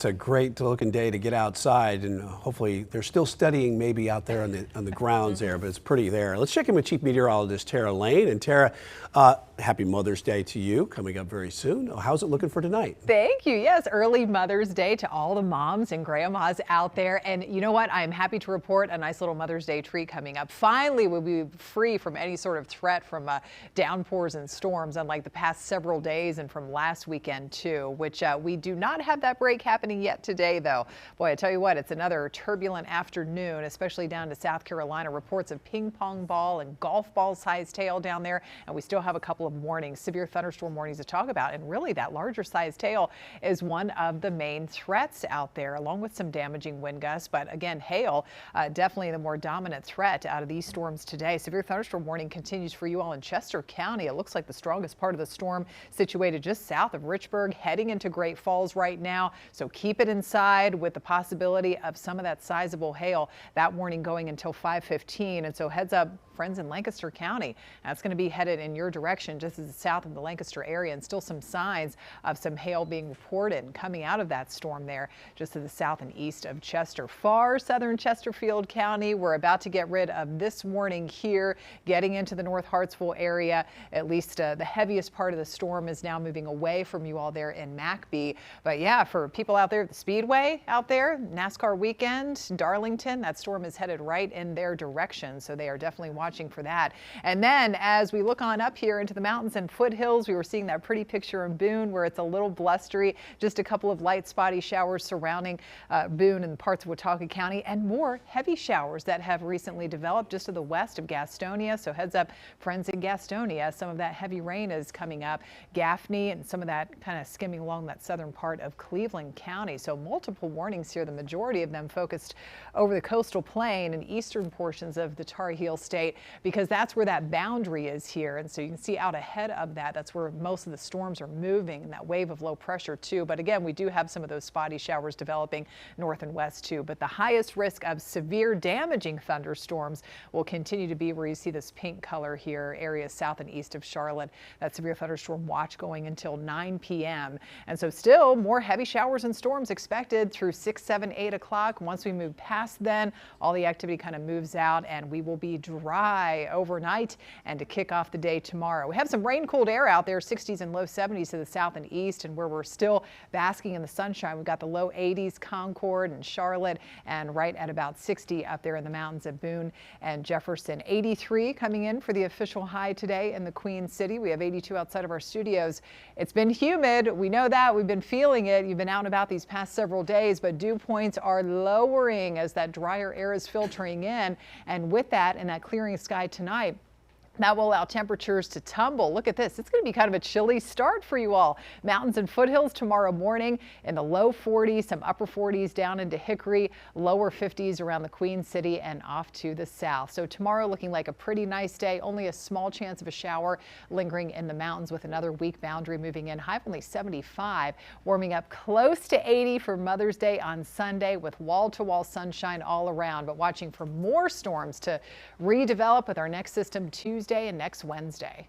It's a great looking day to get outside, and hopefully they're still studying maybe out there on the grounds there, but it's pretty there. Let's check in with Chief Meteorologist Tara Lane. And Tara, happy Mother's Day to you, coming up very soon. How's it looking for tonight? Thank you. Yes, early Mother's Day to all the moms and grandmas out there. And you know what? I am happy to report a nice little Mother's Day treat coming up. Finally, we'll be free from any sort of threat from downpours and storms, unlike the past several days and from last weekend too, which we do not have that break happening yet today, though. Boy, I tell you what, it's another turbulent afternoon, especially down to South Carolina. Reports of ping pong ball and golf ball sized hail down there, and we still have a couple of warnings, severe thunderstorm warnings to talk about. And really, that larger sized hail is one of the main threats out there, along with some damaging wind gusts. But again, hail, definitely the more dominant threat out of these storms today. Severe thunderstorm warning continues for you all in Chester County. It looks like the strongest part of the storm situated just south of Richburg, heading into Great Falls right now. So keep it inside with the possibility of some of that sizable hail. That warning going until 5:15. And so heads up, friends in Lancaster County. That's going to be headed in your direction just as south of the Lancaster area, and still some signs of some hail being reported coming out of that storm there just to the south and east of Chester. Far southern Chesterfield County, we're about to get rid of this warning here, getting into the North Hartsville area. At least the heaviest part of the storm is now moving away from you all there in McBee. But yeah, for people out there at the Speedway out there, NASCAR weekend, Darlington, that storm is headed right in their direction. So they are definitely watching for that. And then as we look on up here into the mountains and foothills, we were seeing that pretty picture in Boone where it's a little blustery, just a couple of light spotty showers surrounding Boone and parts of Watauga County, and more heavy showers that have recently developed just to the west of Gastonia. So heads up, friends in Gastonia, some of that heavy rain is coming up. Gaffney and some of that kind of skimming along that southern part of Cleveland County. So multiple warnings here, the majority of them focused over the coastal plain and eastern portions of the Tar Heel State, because that's where that boundary is here. And so you can see out ahead of that, that's where most of the storms are moving, and that wave of low pressure too. But again, we do have some of those spotty showers developing north and west too. But the highest risk of severe damaging thunderstorms will continue to be where you see this pink color here, areas south and east of Charlotte. That severe thunderstorm watch going until 9 p.m. And so still more heavy showers and storms expected through 6, 7, 8 o'clock. Once we move past then, all the activity kind of moves out, and we will be dry overnight and to kick off the day tomorrow. We have some rain cooled air out there, 60s and low 70s to the south and east, and where we're still basking in the sunshine, we've got the low 80s Concord and Charlotte, and right at about 60 up there in the mountains of Boone and Jefferson. 83 coming in for the official high today in the Queen City. We have 82 outside of our studios. It's been humid. We know that. We've been feeling it. You've been out and about these past several days, but dew points are lowering as that drier air is filtering in. And with that and that clearing sky tonight, that will allow temperatures to tumble. Look at this. It's going to be kind of a chilly start for you all. Mountains and foothills tomorrow morning in the low 40s, some upper 40s down into Hickory, lower 50s around the Queen City and off to the south. So tomorrow looking like a pretty nice day. Only a small chance of a shower lingering in the mountains with another weak boundary moving in. High of only 75, warming up close to 80 for Mother's Day on Sunday with wall-to-wall sunshine all around. But watching for more storms to redevelop with our next system Tuesday and next Wednesday.